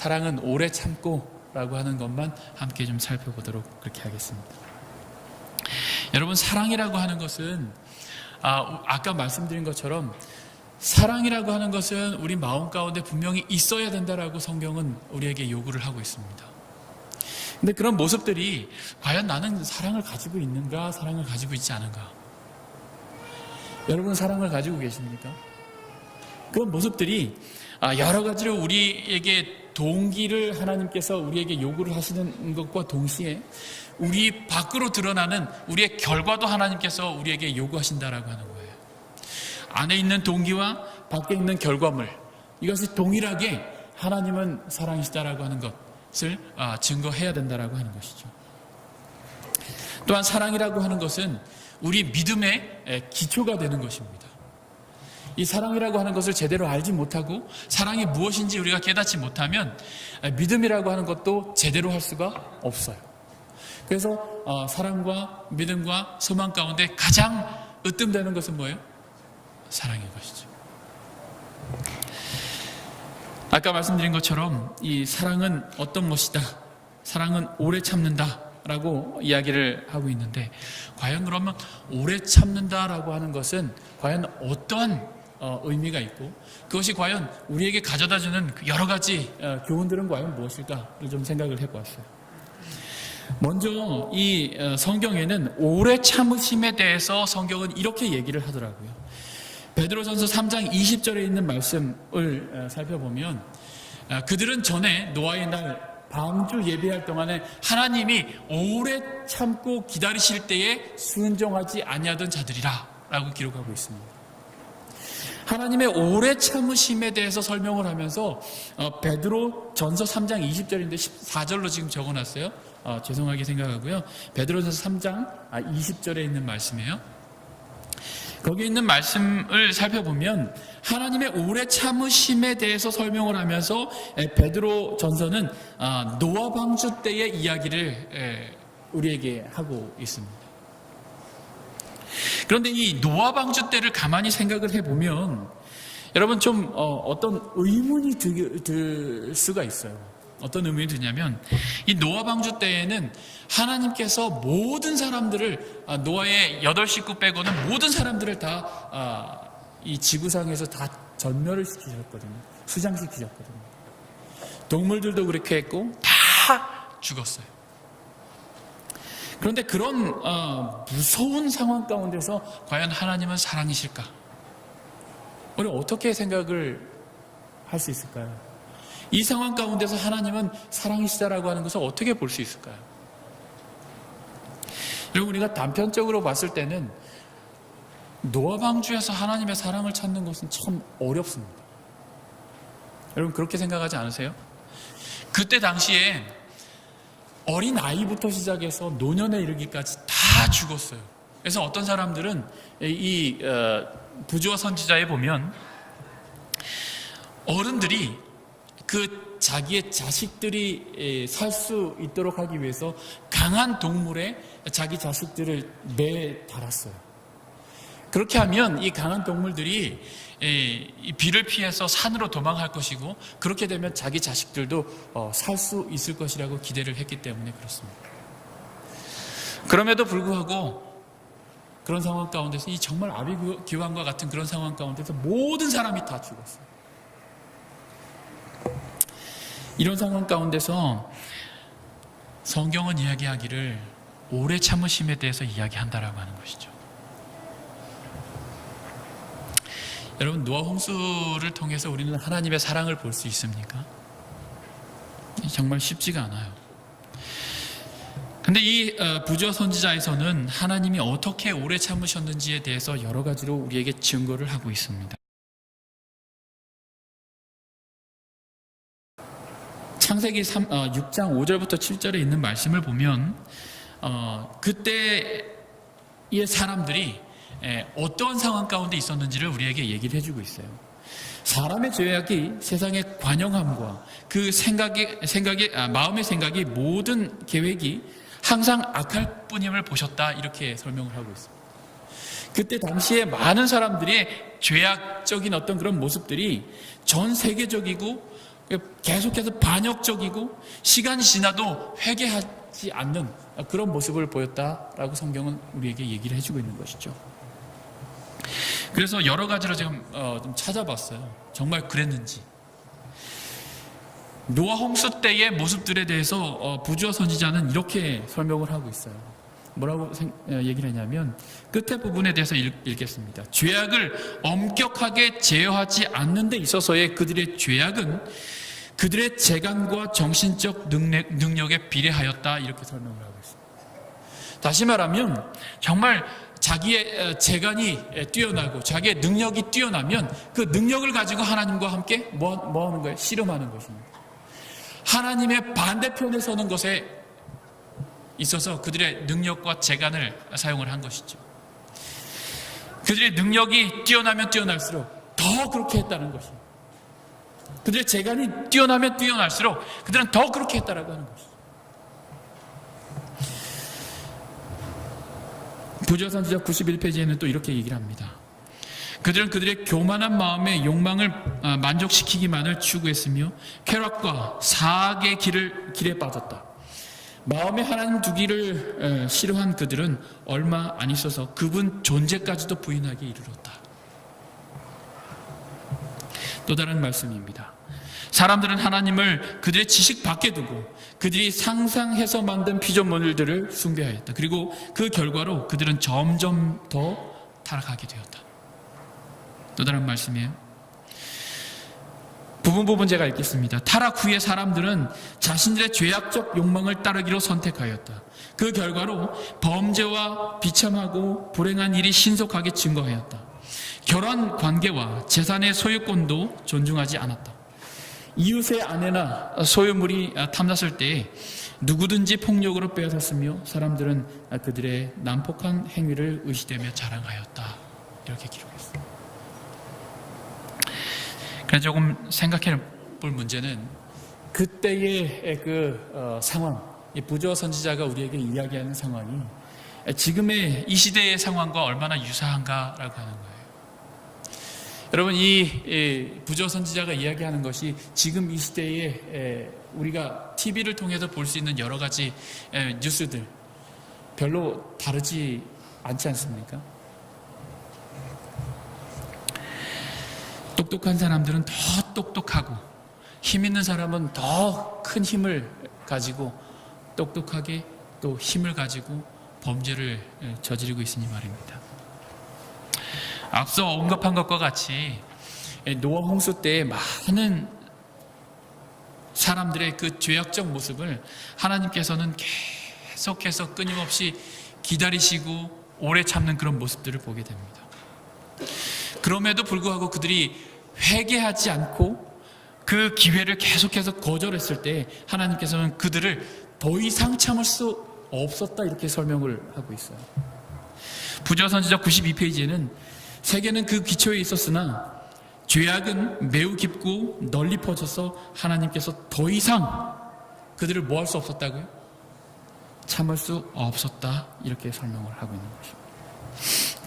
사랑은 오래 참고 라고 하는 것만 함께 좀 살펴보도록 그렇게 하겠습니다. 여러분, 사랑이라고 하는 것은 아까 말씀드린 것처럼 사랑이라고 하는 것은 우리 마음 가운데 분명히 있어야 된다라고 성경은 우리에게 요구를 하고 있습니다. 근데 그런 모습들이 과연 나는 사랑을 가지고 있는가, 사랑을 가지고 있지 않은가? 여러분, 사랑을 가지고 계십니까? 그런 모습들이 여러 가지로 우리에게 동기를 하나님께서 우리에게 요구를 하시는 것과 동시에 우리 밖으로 드러나는 우리의 결과도 하나님께서 우리에게 요구하신다라고 하는 거예요. 안에 있는 동기와 밖에 있는 결과물, 이것이 동일하게 하나님은 사랑이시다라고 하는 것을 증거해야 된다라고 하는 것이죠. 또한 사랑이라고 하는 것은 우리 믿음의 기초가 되는 것입니다. 이 사랑이라고 하는 것을 제대로 알지 못하고 사랑이 무엇인지 우리가 깨닫지 못하면 믿음이라고 하는 것도 제대로 할 수가 없어요. 그래서 사랑과 믿음과 소망 가운데 가장 으뜸되는 것은 뭐예요? 사랑인 것이죠. 아까 말씀드린 것처럼 이 사랑은 어떤 것이다, 사랑은 오래 참는다 라고 이야기를 하고 있는데, 과연 그러면 오래 참는다라고 하는 것은 과연 어떠한 의미가 있고 그것이 과연 우리에게 가져다주는 여러 가지 교훈들은 과연 무엇일까를 좀 생각을 해보았어요. 먼저 이 성경에는 오래 참으심에 대해서 성경은 이렇게 얘기를 하더라고요. 베드로전서 3장 20절에 있는 말씀을 살펴보면, 그들은 전에 노아의 날 방주 예배할 동안에 하나님이 오래 참고 기다리실 때에 순종하지 아니하던 자들이라 라고 기록하고 있습니다. 하나님의 오래 참으심에 대해서 설명을 하면서 베드로 전서 3장 20절인데 14절로 지금 적어놨어요. 죄송하게 생각하고요. 베드로 전서 3장 20절에 있는 말씀이에요. 거기에 있는 말씀을 살펴보면 하나님의 오래 참으심에 대해서 설명을 하면서 베드로 전서는 노아 방주 때의 이야기를 우리에게 하고 있습니다. 그런데 이 노아 방주 때를 가만히 생각을 해보면 여러분 좀 어떤 의문이 들 수가 있어요. 어떤 의문이 드냐면, 이 노아 방주 때에는 하나님께서 모든 사람들을, 노아의 8식구 빼고는 모든 사람들을 다 이 지구상에서 다 전멸을 시키셨거든요. 수장시키셨거든요. 동물들도 그렇게 했고 다 죽었어요. 그런데 그런 무서운 상황 가운데서 과연 하나님은 사랑이실까? 우리 어떻게 생각을 할 수 있을까요? 이 상황 가운데서 하나님은 사랑이시다라고 하는 것을 어떻게 볼 수 있을까요? 여러분, 우리가 단편적으로 봤을 때는 노아 방주에서 하나님의 사랑을 찾는 것은 참 어렵습니다. 여러분, 그렇게 생각하지 않으세요? 그때 당시에 어린 아이부터 시작해서 노년에 이르기까지 다 죽었어요. 그래서 어떤 사람들은 이 부조와 선지자에 보면 어른들이 그 자기의 자식들이 살 수 있도록 하기 위해서 강한 동물에 자기 자식들을 매달았어요. 그렇게 하면 이 강한 동물들이 이 비를 피해서 산으로 도망할 것이고, 그렇게 되면 자기 자식들도 살 수 있을 것이라고 기대를 했기 때문에 그렇습니다. 그럼에도 불구하고 그런 상황 가운데서, 이 정말 아비규환과 같은 그런 상황 가운데서 모든 사람이 다 죽었어요. 이런 상황 가운데서 성경은 이야기하기를 오래 참으심에 대해서 이야기한다라고 하는 것이죠. 여러분, 노아 홍수를 통해서 우리는 하나님의 사랑을 볼 수 있습니까? 정말 쉽지가 않아요. 근데 이 부조 선지자에서는 하나님이 어떻게 오래 참으셨는지에 대해서 여러 가지로 우리에게 증거를 하고 있습니다. 창세기 6장 5절부터 7절에 있는 말씀을 보면 그때의 사람들이 어떠한 상황 가운데 있었는지를 우리에게 얘기를 해주고 있어요. 사람의 죄악이 세상의 관영함과 그 마음의 생각이 모든 계획이 항상 악할 뿐임을 보셨다, 이렇게 설명을 하고 있습니다. 그때 당시에 많은 사람들의 죄악적인 어떤 그런 모습들이 전 세계적이고 계속해서 반역적이고 시간이 지나도 회개하지 않는 그런 모습을 보였다라고 성경은 우리에게 얘기를 해주고 있는 것이죠. 그래서 여러 가지로 제가 좀 찾아봤어요. 정말 그랬는지. 노아 홍수 때의 모습들에 대해서 부주어 선지자는 이렇게 설명을 하고 있어요. 뭐라고 얘기를 했냐면 끝에 부분에 대해서 읽겠습니다. 죄악을 엄격하게 제어하지 않는 데 있어서의 그들의 죄악은 그들의 재간과 정신적 능력에 비례하였다, 이렇게 설명을 하고 있습니다. 다시 말하면 정말 자기의 재간이 뛰어나고 자기의 능력이 뛰어나면 그 능력을 가지고 하나님과 함께 뭐 하는 거예요? 씨름하는 것입니다. 하나님의 반대편에 서는 것에 있어서 그들의 능력과 재간을 사용을 한 것이죠. 그들의 능력이 뛰어나면 뛰어날수록 더 그렇게 했다는 것입니다. 그들의 재간이 뛰어나면 뛰어날수록 그들은 더 그렇게 했다라고 하는 것이죠. 부주어 선지자 91페이지에는 또 이렇게 얘기를 합니다. 그들은 그들의 교만한 마음의 욕망을 만족시키기만을 추구했으며 쾌락과 사악의 길에 빠졌다. 마음에 하나님 두기를 싫어한 그들은 얼마 안 있어서 그분 존재까지도 부인하기 이르렀다. 또 다른 말씀입니다. 사람들은 하나님을 그들의 지식 밖에 두고 그들이 상상해서 만든 피조물들을 숭배하였다. 그리고 그 결과로 그들은 점점 더 타락하게 되었다. 또 다른 말씀이에요. 부분 제가 읽겠습니다. 타락 후에 사람들은 자신들의 죄악적 욕망을 따르기로 선택하였다. 그 결과로 범죄와 비참하고 불행한 일이 신속하게 증거하였다. 결혼 관계와 재산의 소유권도 존중하지 않았다. 이웃의 아내나 소유물이 탐났을 때에 누구든지 폭력으로 빼앗았으며 사람들은 그들의 난폭한 행위를 의시되며 자랑하였다. 이렇게 기록했습니다. 그래서 조금 생각해 볼 문제는 그때의 그 상황, 이 부주어 선지자가 우리에게 이야기하는 상황이 지금의 이 시대의 상황과 얼마나 유사한가라고 하는 거예요. 여러분, 이 부주어 선지자가 이야기하는 것이 지금 이 시대에 우리가 TV를 통해서 볼 수 있는 여러 가지 뉴스들 별로 다르지 않지 않습니까? 똑똑한 사람들은 더 똑똑하고 힘 있는 사람은 더 큰 힘을 가지고 똑똑하게 또 힘을 가지고 범죄를 저지르고 있으니 말입니다. 앞서 언급한 것과 같이 노아 홍수 때 많은 사람들의 그 죄악적 모습을 하나님께서는 계속해서 끊임없이 기다리시고 오래 참는 그런 모습들을 보게 됩니다. 그럼에도 불구하고 그들이 회개하지 않고 그 기회를 계속해서 거절했을 때 하나님께서는 그들을 더 이상 참을 수 없었다, 이렇게 설명을 하고 있어요. 부주어 선지자 92페이지에는 세계는 그 기초에 있었으나 죄악은 매우 깊고 널리 퍼져서 하나님께서 더 이상 그들을 뭐 할 수 없었다고요? 참을 수 없었다, 이렇게 설명을 하고 있는 것입니다.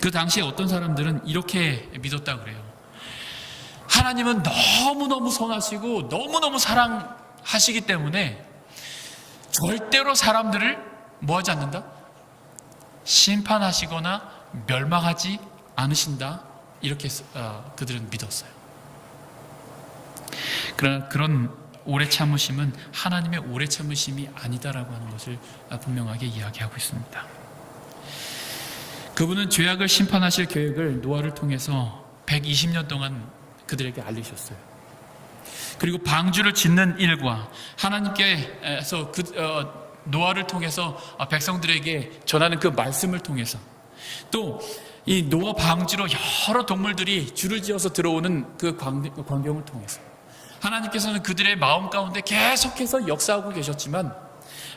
그 당시에 어떤 사람들은 이렇게 믿었다고 그래요. 하나님은 너무너무 선하시고 너무너무 사랑하시기 때문에 절대로 사람들을 뭐 하지 않는다? 심판하시거나 멸망하지 않으신다, 이렇게 그들은 믿었어요. 그러나 그런 오래 참으심은 하나님의 오래 참으심이 아니다라고 하는 것을 분명하게 이야기하고 있습니다. 그분은 죄악을 심판하실 계획을 노아를 통해서 120년 동안 그들에게 알리셨어요. 그리고 방주를 짓는 일과 하나님께서 노아를 통해서 백성들에게 전하는 그 말씀을 통해서 또 이 노아 방주로 여러 동물들이 줄을 지어서 들어오는 그 광경을 통해서 하나님께서는 그들의 마음 가운데 계속해서 역사하고 계셨지만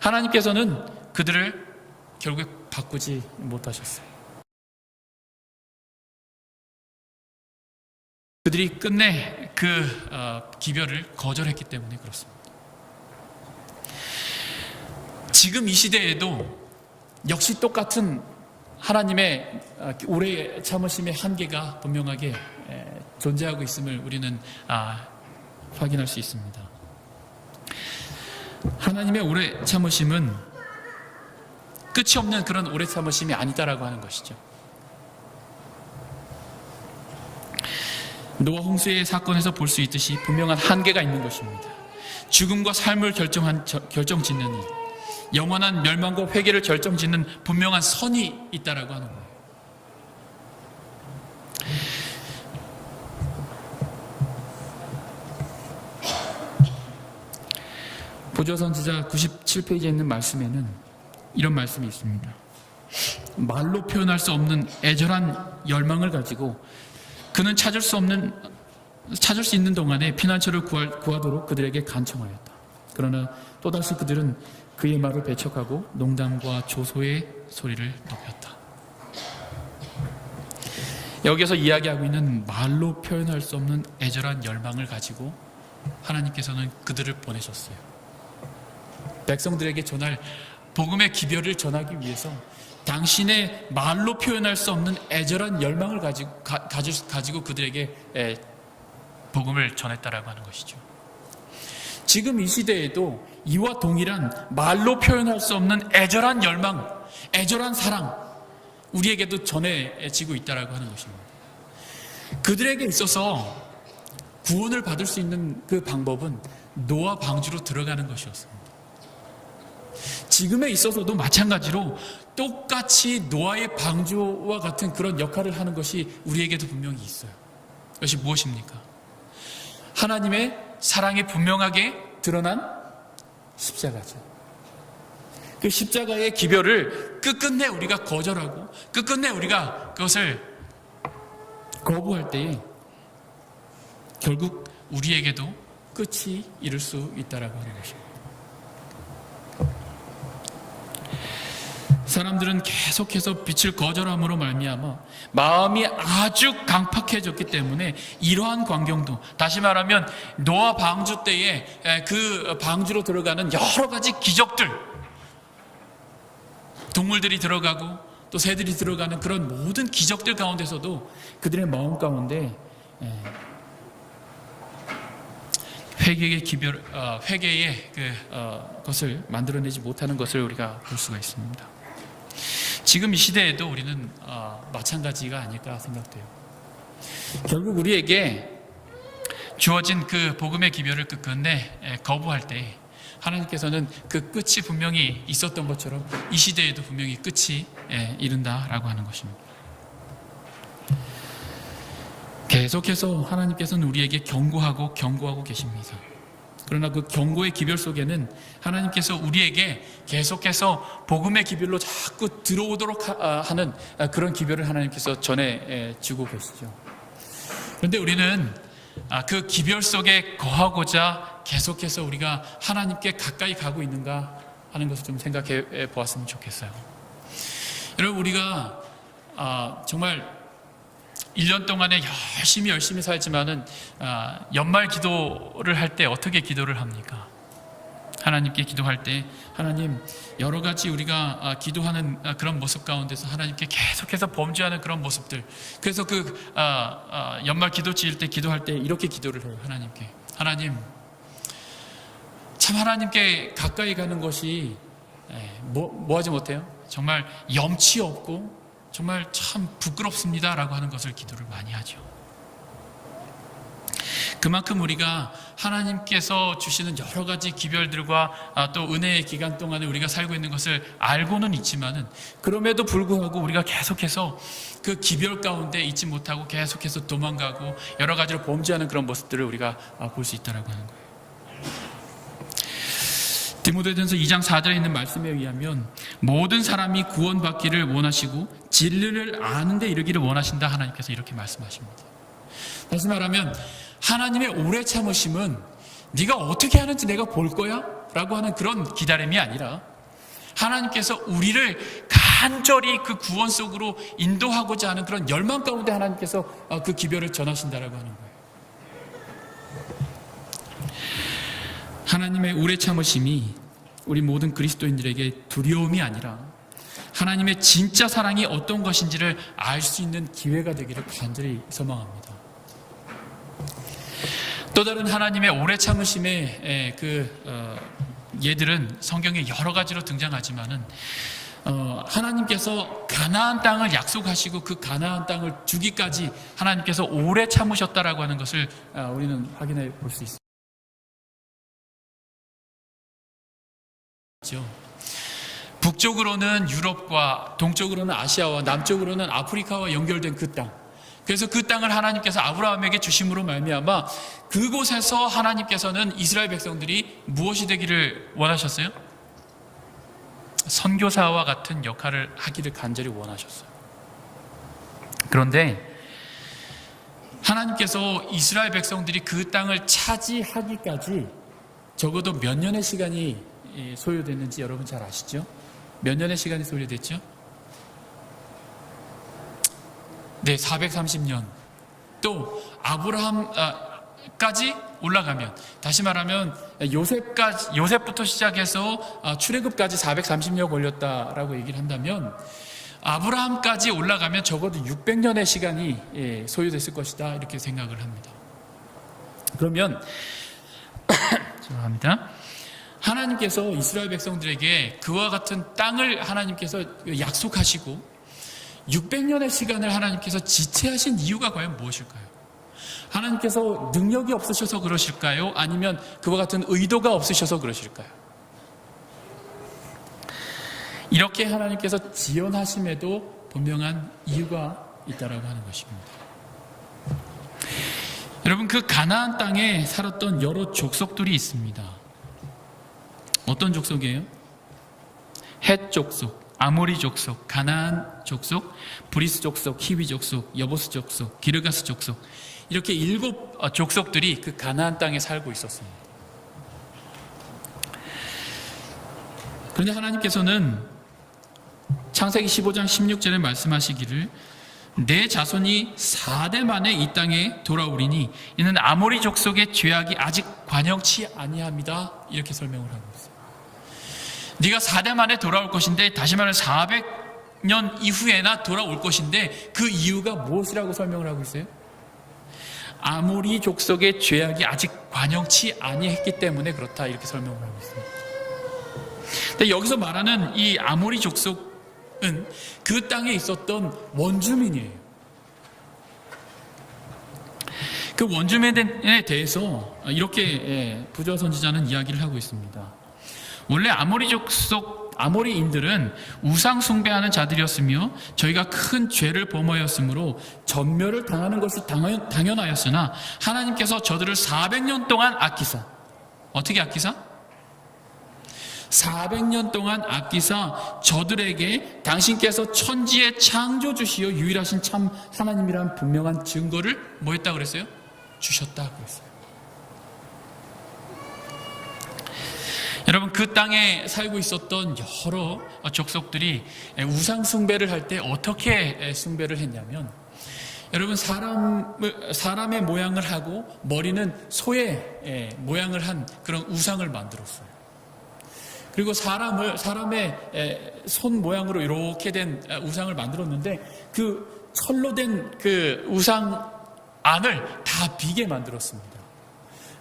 하나님께서는 그들을 결국에 바꾸지 못하셨어요. 그들이 끝내 그 기별을 거절했기 때문에 그렇습니다. 지금 이 시대에도 역시 똑같은 하나님의 오래 참으심의 한계가 분명하게 존재하고 있음을 우리는 확인할 수 있습니다. 하나님의 오래 참으심은 끝이 없는 그런 오래 참으심이 아니다라고 하는 것이죠. 노아 홍수의 사건에서 볼 수 있듯이 분명한 한계가 있는 것입니다. 죽음과 삶을 결정짓는 일, 영원한 멸망과 회개를 결정짓는 분명한 선이 있다라고 하는 거예요. 보조 선지자 97페이지에 있는 말씀에는 이런 말씀이 있습니다. 말로 표현할 수 없는 애절한 열망을 가지고 그는 찾을 수 있는 동안에 피난처를 구하도록 그들에게 간청하였다. 그러나 또다시 그들은 그의 말을 배척하고 농담과 조소의 소리를 높였다. 여기서 이야기하고 있는 말로 표현할 수 없는 애절한 열망을 가지고 하나님께서는 그들을 보내셨어요. 백성들에게 전할 복음의 기별을 전하기 위해서 당신의 말로 표현할 수 없는 애절한 열망을 가지고 그들에게 복음을 전했다라고 하는 것이죠. 지금 이 시대에도 이와 동일한 말로 표현할 수 없는 애절한 열망, 애절한 사랑 우리에게도 전해지고 있다라고 하는 것입니다. 그들에게 있어서 구원을 받을 수 있는 그 방법은 노아 방주로 들어가는 것이었습니다. 지금에 있어서도 마찬가지로 똑같이 노아의 방주와 같은 그런 역할을 하는 것이 우리에게도 분명히 있어요. 그것이 무엇입니까? 하나님의 사랑이 분명하게 드러난 십자가죠. 그 십자가의 기별을 끝끝내 우리가 거절하고 끝끝내 우리가 그것을 거부할 때에 결국 우리에게도 끝이 이를 수 있다라고 하는 것입니다. 사람들은 계속해서 빛을 거절함으로 말미암아 마음이 아주 강팍해졌기 때문에 이러한 광경도, 다시 말하면 노아 방주 때에 그 방주로 들어가는 여러 가지 기적들, 동물들이 들어가고 또 새들이 들어가는 그런 모든 기적들 가운데서도 그들의 마음 가운데 회개의 것을 만들어내지 못하는 것을 우리가 볼 수가 있습니다. 지금 이 시대에도 우리는 마찬가지가 아닐까 생각돼요. 결국 우리에게 주어진 그 복음의 기별을 끝끝내 거부할 때 하나님께서는 그 끝이 분명히 있었던 것처럼 이 시대에도 분명히 끝이 이른다라고 하는 것입니다. 계속해서 하나님께서는 우리에게 경고하고 계십니다. 그러나 그 경고의 기별 속에는 하나님께서 우리에게 계속해서 복음의 기별로 자꾸 들어오도록 하는 그런 기별을 하나님께서 전해주고 계시죠. 그런데 우리는 그 기별 속에 거하고자 계속해서 우리가 하나님께 가까이 가고 있는가 하는 것을 좀 생각해 보았으면 좋겠어요. 여러분, 우리가 정말 1년 동안에 열심히 살지만은 연말 기도를 할 때 어떻게 기도를 합니까? 하나님께 기도할 때 하나님, 여러 가지 우리가 기도하는 그런 모습 가운데서 하나님께 계속해서 범죄하는 그런 모습들, 그래서 그 연말 기도 지을 때 기도할 때 이렇게 기도를 해요. 하나님께, 하나님, 참 하나님께 가까이 가는 것이 뭐 하지 못해요? 정말 염치 없고 정말 참 부끄럽습니다 라고 하는 것을 기도를 많이 하죠. 그만큼 우리가 하나님께서 주시는 여러 가지 기별들과 또 은혜의 기간 동안에 우리가 살고 있는 것을 알고는 있지만은, 그럼에도 불구하고 우리가 계속해서 그 기별 가운데 있지 못하고 계속해서 도망가고 여러 가지로 범죄하는 그런 모습들을 우리가 볼 수 있다는 거예요. 디모데전서 2장 4절에 있는 말씀에 의하면 모든 사람이 구원받기를 원하시고 진리를 아는 데 이르기를 원하신다, 하나님께서 이렇게 말씀하십니다. 다시 말하면 하나님의 오래 참으심은 네가 어떻게 하는지 내가 볼 거야 라고 하는 그런 기다림이 아니라 하나님께서 우리를 간절히 그 구원 속으로 인도하고자 하는 그런 열망 가운데 하나님께서 그 기별을 전하신다라고 하는 거예요. 하나님의 오래 참으심이 우리 모든 그리스도인들에게 두려움이 아니라 하나님의 진짜 사랑이 어떤 것인지를 알 수 있는 기회가 되기를 간절히 소망합니다. 또 다른 하나님의 오래 참으심의 예들은 성경에 여러 가지로 등장하지만은 하나님께서 가나안 땅을 약속하시고 그 가나안 땅을 주기까지 하나님께서 오래 참으셨다라고 하는 것을 우리는 확인해 볼 수 있습니다. 북쪽으로는 유럽과 동쪽으로는 아시아와 남쪽으로는 아프리카와 연결된 그 땅. 그래서 그 땅을 하나님께서 아브라함에게 주심으로 말미암아 그곳에서 하나님께서는 이스라엘 백성들이 무엇이 되기를 원하셨어요? 선교사와 같은 역할을 하기를 간절히 원하셨어요. 그런데 하나님께서 이스라엘 백성들이 그 땅을 차지하기까지 적어도 몇 년의 시간이 소요됐는지 여러분 잘 아시죠? 몇 년의 시간이 소요됐죠? 네, 430년. 또 아브라함까지 올라가면, 다시 말하면 요셉부터 시작해서 출애굽까지 430년 걸렸다라고 얘기를 한다면 아브라함까지 올라가면 적어도 600년의 시간이 소요됐을 것이다, 이렇게 생각을 합니다. 그러면 죄송합니다. 하나님께서 이스라엘 백성들에게 그와 같은 땅을 하나님께서 약속하시고 600년의 시간을 하나님께서 지체하신 이유가 과연 무엇일까요? 하나님께서 능력이 없으셔서 그러실까요? 아니면 그와 같은 의도가 없으셔서 그러실까요? 이렇게 하나님께서 지연하심에도 분명한 이유가 있다라고 하는 것입니다. 여러분, 그 가나안 땅에 살았던 여러 족속들이 있습니다. 어떤 족속이에요? 헷 족속, 아모리 족속, 가나안 족속, 브리스 족속, 히위 족속, 여보스 족속, 기르가스 족속, 이렇게 7 족속들이 그 가나안 땅에 살고 있었습니다. 그런데 하나님께서는 창세기 15장 16절에 말씀하시기를 내 자손이 4대 만에 이 땅에 돌아오리니 이는 아모리 족속의 죄악이 아직 관영치 아니합니다, 이렇게 설명을 하고 있어요. 네가 4대 만에 돌아올 것인데, 다시 말하면 400년 이후에나 돌아올 것인데 그 이유가 무엇이라고 설명을 하고 있어요? 아모리 족속의 죄악이 아직 관영치 아니했기 때문에 그렇다, 이렇게 설명을 하고 있습니다. 근데 여기서 말하는 이 아모리 족속은 그 땅에 있었던 원주민이에요. 그 원주민에 대해서 이렇게 부조화 선지자는 이야기를 하고 있습니다. 원래 아모리 족속, 아모리인들은 우상 숭배하는 자들이었으며 저희가 큰 죄를 범하였으므로 전멸을 당하는 것이 당연하였으나 하나님께서 저들을 400년 동안 아끼사, 어떻게 아끼사? 400년 동안 아끼사 저들에게 당신께서 천지의 창조주시여 유일하신 참 하나님이라는 분명한 증거를 뭐 했다고 그랬어요? 주셨다 그랬어요. 여러분, 그 땅에 살고 있었던 여러 족속들이 우상 숭배를 할 때 어떻게 숭배를 했냐면, 여러분, 사람의 모양을 하고 머리는 소의 모양을 한 그런 우상을 만들었어요. 그리고 사람의 손 모양으로 이렇게 된 우상을 만들었는데 그 철로 된 그 우상 안을 다 비게 만들었습니다.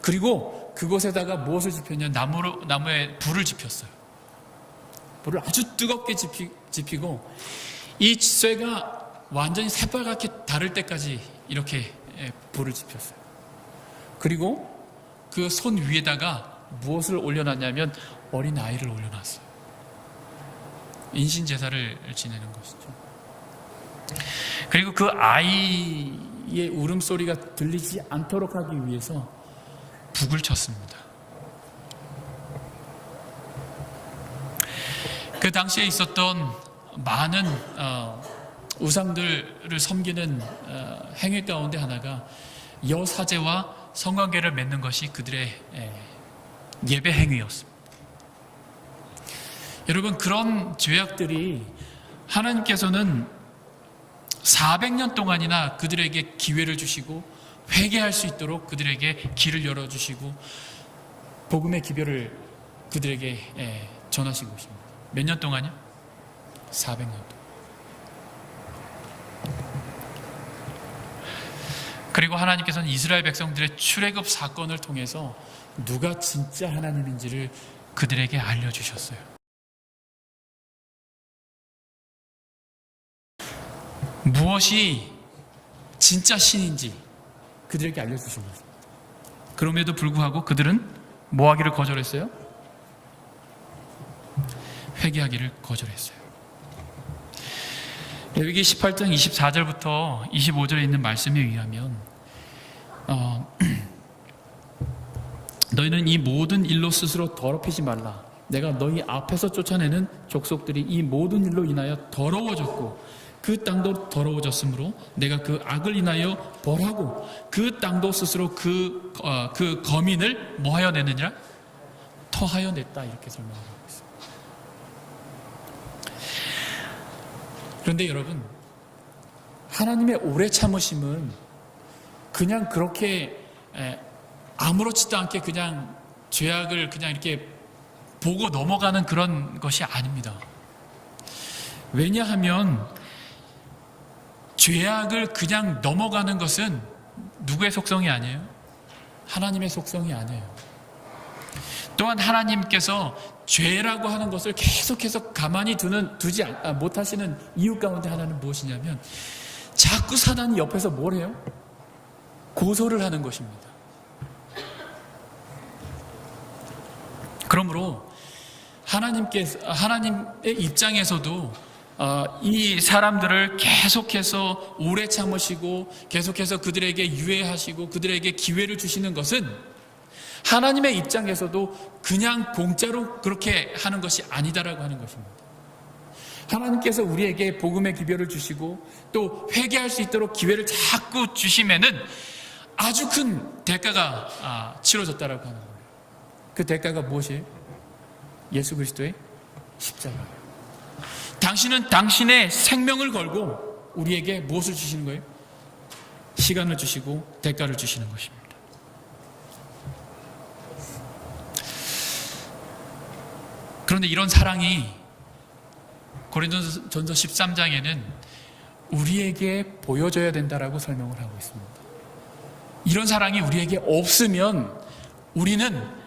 그리고 그곳에다가 무엇을 지폈냐? 나무에 불을 지폈어요. 불을 아주 뜨겁게 지피고 이 쇠가 완전히 새빨갛게 다를 때까지 이렇게 불을 지폈어요. 그리고 그 손 위에다가 무엇을 올려놨냐면 어린 아이를 올려놨어요. 인신 제사를 지내는 것이죠. 그리고 그 아이의 울음소리가 들리지 않도록 하기 위해서 북을 쳤습니다. 그 당시에 있었던 많은 우상들을 섬기는 행위 가운데 하나가 여사제와 성관계를 맺는 것이 그들의 예배 행위였습니다. 여러분, 그런 죄악들이 하나님께서는 400년 동안이나 그들에게 기회를 주시고 회개할 수 있도록 그들에게 길을 열어주시고 복음의 기별을 그들에게 전하신 것입니다. 몇 년 동안이요? 400년 동안. 그리고 하나님께서는 이스라엘 백성들의 출애굽 사건을 통해서 누가 진짜 하나님인지를 그들에게 알려주셨어요. 무엇이 진짜 신인지 그들에게 알려주신 거죠. 그럼에도 불구하고 그들은 뭐 하기를 거절했어요? 회개하기를 거절했어요. 레위기 18장 24절부터 25절에 있는 말씀에 의하면 너희는 이 모든 일로 스스로 더럽히지 말라. 내가 너희 앞에서 쫓아내는 족속들이 이 모든 일로 인하여 더러워졌고 그 땅도 더러워졌으므로 내가 그 악을 인하여 벌하고 그 땅도 스스로 그 거민을 뭐하여 내느니라? 터하여 냈다. 이렇게 설명하고 있습니다. 그런데 여러분, 하나님의 오래 참으심은 그냥 그렇게 아무렇지도 않게 그냥 죄악을 그냥 이렇게 보고 넘어가는 그런 것이 아닙니다. 왜냐하면 죄악을 그냥 넘어가는 것은 누구의 속성이 아니에요? 하나님의 속성이 아니에요. 또한 하나님께서 죄라고 하는 것을 계속해서 가만히 두지 못하시는 이유 가운데 하나는 무엇이냐면 자꾸 사단이 옆에서 뭘 해요? 고소를 하는 것입니다. 그러므로 하나님의 입장에서도 이 사람들을 계속해서 오래 참으시고 계속해서 그들에게 유예하시고 그들에게 기회를 주시는 것은 하나님의 입장에서도 그냥 공짜로 그렇게 하는 것이 아니다라고 하는 것입니다. 하나님께서 우리에게 복음의 기별을 주시고 또 회개할 수 있도록 기회를 자꾸 주시면은 아주 큰 대가가 치러졌다라고 하는 거예요. 그 대가가 무엇이에요? 예수 그리스도의 십자가예요. 당신은 당신의 생명을 걸고 우리에게 무엇을 주시는 거예요? 시간을 주시고 대가를 주시는 것입니다. 그런데 이런 사랑이 고린도전서 13장에는 우리에게 보여져야 된다라고 설명을 하고 있습니다. 이런 사랑이 우리에게 없으면 우리는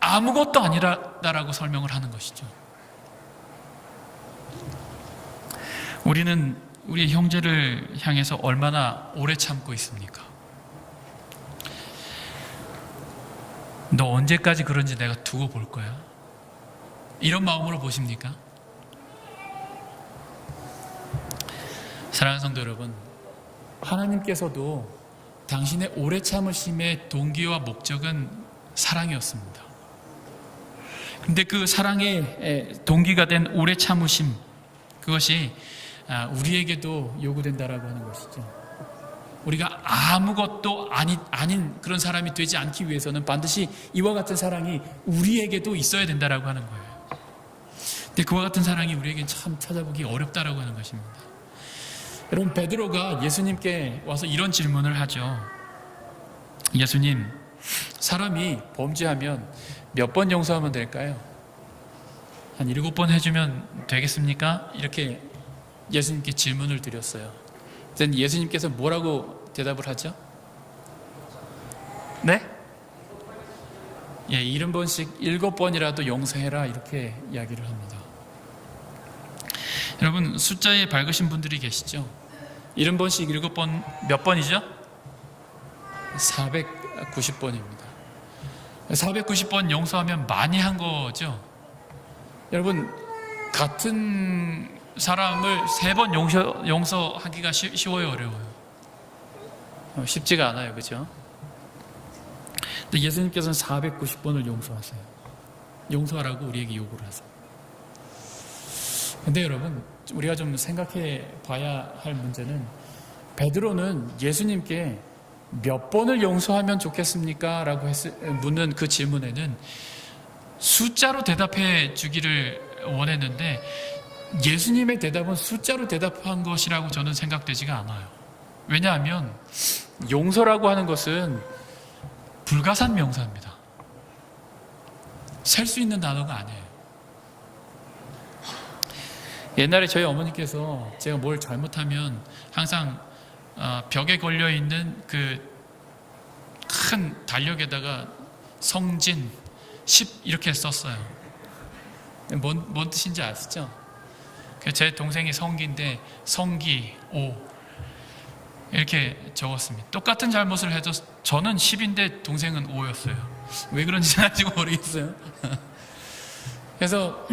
아무것도 아니라고 설명을 하는 것이죠. 우리는 우리 형제를 향해서 얼마나 오래 참고 있습니까? 너 언제까지 그런지 내가 두고 볼 거야. 이런 마음으로 보십니까? 사랑하는 성도 여러분, 하나님께서도 당신의 오래 참으심의 동기와 목적은 사랑이었습니다. 그런데 그 사랑의 동기가 된 오래 참으심, 그것이 우리에게도 요구된다라고 하는 것이죠. 우리가 아무것도 아닌 그런 사람이 되지 않기 위해서는 반드시 이와 같은 사랑이 우리에게도 있어야 된다라고 하는 거예요. 근데 그와 같은 사랑이 우리에겐 참 찾아보기 어렵다라고 하는 것입니다. 여러분, 베드로가 예수님께 와서 이런 질문을 하죠. 예수님, 사람이 범죄하면 몇 번 용서하면 될까요? 한 7번 해주면 되겠습니까? 이렇게 예수님께 질문을 드렸어요. 그때 예수님께서 뭐라고 대답을 하죠? 네? 70번씩 7번이라도 용서해라, 이렇게 이야기를 합니다. 여러분, 숫자에 밝으신 분들이 계시죠? 70번씩 7번 몇 번이죠? 490번입니다. 490번 용서하면 많이 한 거죠? 여러분, 같은 사람을 3번 용서하기가 쉬워요, 어려워요? 쉽지가 않아요, 그죠? 근데 예수님께서는 490번을 용서하세요. 용서하라고 우리에게 요구를 하세요. 근데 여러분, 우리가 좀 생각해 봐야 할 문제는, 베드로는 예수님께 몇 번을 용서하면 좋겠습니까? 라고 묻는 그 질문에는 숫자로 대답해 주기를 원했는데, 예수님의 대답은 숫자로 대답한 것이라고 저는 생각되지가 않아요. 왜냐하면 용서라고 하는 것은 불가산 명사입니다. 셀 수 있는 단어가 아니에요. 옛날에 저희 어머니께서 제가 뭘 잘못하면 항상 벽에 걸려있는 그 큰 달력에다가 성진 10 이렇게 썼어요. 뭔 뜻인지 아시죠? 제 동생이 성기인데 성기 5 이렇게 적었습니다. 똑같은 잘못을 해도 저는 10인데 동생은 5였어요. 왜 그런지 아직 모르겠어요. 그래서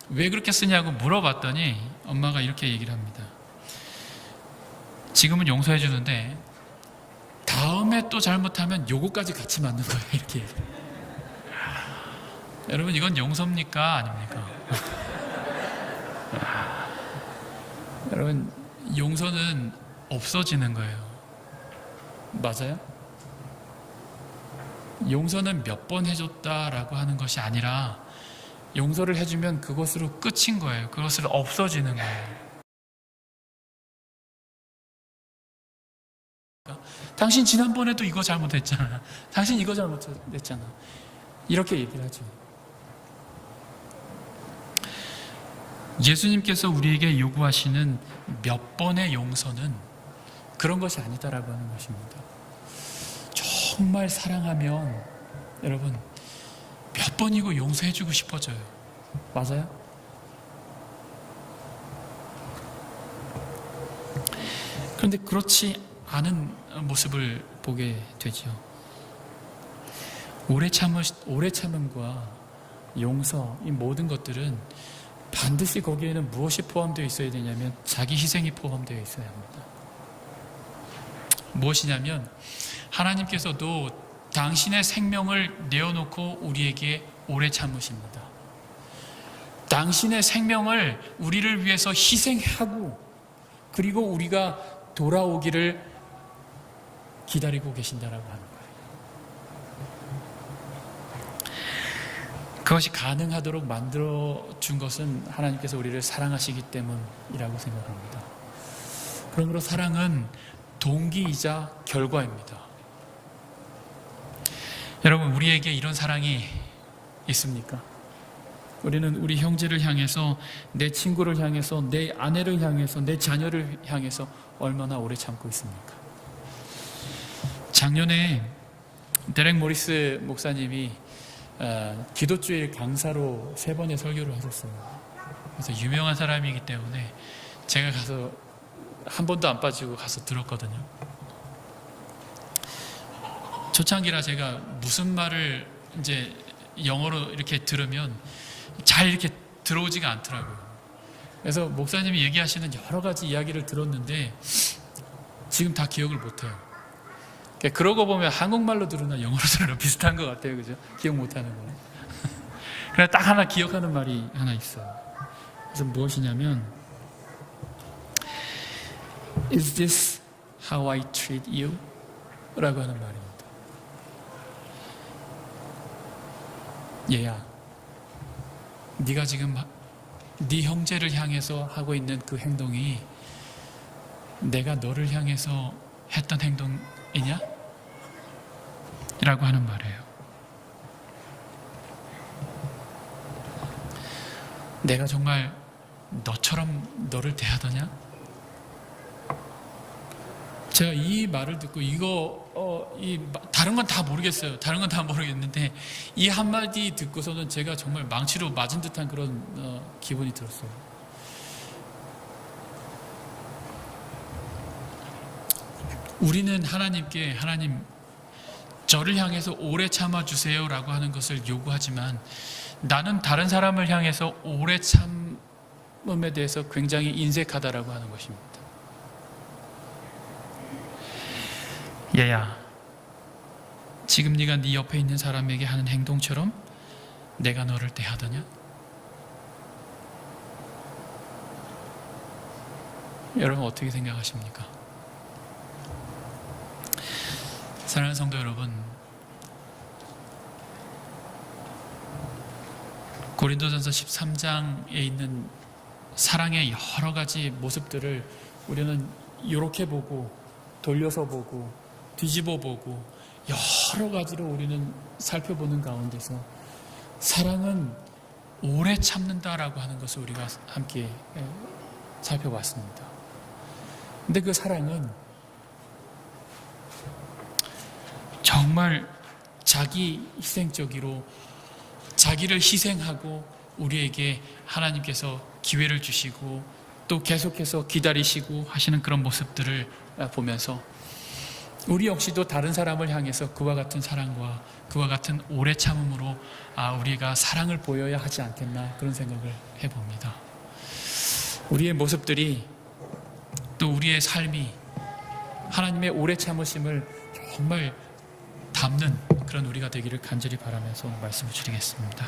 왜 그렇게 쓰냐고 물어봤더니 엄마가 이렇게 얘기를 합니다. 지금은 용서해 주는데 다음에 또 잘못하면 요거까지 같이 맞는 거예요. 이렇게. 여러분, 이건 용서입니까? 아닙니까? 여러분, 용서는 없어지는 거예요. 맞아요? 용서는 몇 번 해줬다라고 하는 것이 아니라 용서를 해주면 그것으로 끝인 거예요. 그것으로 없어지는 거예요. 당신 지난번에도 이거 잘못했잖아. 당신 이거 잘못했잖아. 이렇게 얘기를 하죠. 예수님께서 우리에게 요구하시는 몇 번의 용서는 그런 것이 아니다라고 하는 것입니다. 정말 사랑하면 여러분 몇 번이고 용서해주고 싶어져요. 맞아요? 그런데 그렇지 않은 모습을 보게 되죠. 오래 참음과 용서, 이 모든 것들은 반드시 거기에는 무엇이 포함되어 있어야 되냐면 자기 희생이 포함되어 있어야 합니다. 무엇이냐면 하나님께서도 당신의 생명을 내어놓고 우리에게 오래 참으십니다. 당신의 생명을 우리를 위해서 희생하고 그리고 우리가 돌아오기를 기다리고 계신다라고 하는 거예요. 그것이 가능하도록 만들어준 것은 하나님께서 우리를 사랑하시기 때문이라고 생각합니다. 그러므로 사랑은 동기이자 결과입니다. 여러분, 우리에게 이런 사랑이 있습니까? 우리는 우리 형제를 향해서, 내 친구를 향해서, 내 아내를 향해서, 내 자녀를 향해서 얼마나 오래 참고 있습니까? 작년에 데렉 모리스 목사님이 기도주일 강사로 3번의 설교를 하셨어요. 그래서 유명한 사람이기 때문에 제가 가서 한 번도 안 빠지고 가서 들었거든요. 초창기라 제가 무슨 말을 이제 영어로 이렇게 들으면 잘 이렇게 들어오지가 않더라고요. 그래서 목사님이 얘기하시는 여러 가지 이야기를 들었는데 지금 다 기억을 못해요. 그러고 보면 한국말로 들으나 영어로 들으나 비슷한 것 같아요. 그죠? 기억 못하는 거. 그래 딱 하나 기억하는 말이 하나 있어요. 그래서 무엇이냐면 Is this how I treat you? 라고 하는 말입니다. 얘야, 네가 지금 네 형제를 향해서 하고 있는 그 행동이 내가 너를 향해서 했던 행동이냐? 라고 하는 말이에요. 내가 정말 너처럼 너를 대하더냐? 제가 이 말을 듣고 다른 건 다 모르겠어요. 다른 건 다 모르겠는데 이 한마디 듣고서는 제가 정말 망치로 맞은 듯한 그런 기분이 들었어요. 우리는 하나님께 하나님 저를 향해서 오래 참아주세요 라고 하는 것을 요구하지만 나는 다른 사람을 향해서 오래 참음에 대해서 굉장히 인색하다라고 하는 것입니다. 얘야, 지금 네가 네 옆에 있는 사람에게 하는 행동처럼 내가 너를 대하더냐? 여러분 어떻게 생각하십니까? 사랑하는 성도 여러분, 고린도전서 13장에 있는 사랑의 여러 가지 모습들을 우리는 이렇게 보고 돌려서 보고 뒤집어 보고 여러 가지로 우리는 살펴보는 가운데서 사랑은 오래 참는다라고 하는 것을 우리가 함께 살펴봤습니다. 근데 그 사랑은 정말 자기 희생적으로 자기를 희생하고 우리에게 하나님께서 기회를 주시고 또 계속해서 기다리시고 하시는 그런 모습들을 보면서 우리 역시도 다른 사람을 향해서 그와 같은 사랑과 그와 같은 오래 참음으로 우리가 사랑을 보여야 하지 않겠나 그런 생각을 해봅니다. 우리의 모습들이 또 우리의 삶이 하나님의 오래 참으심을 정말 담는 그런 우리가 되기를 간절히 바라면서 말씀을 드리겠습니다.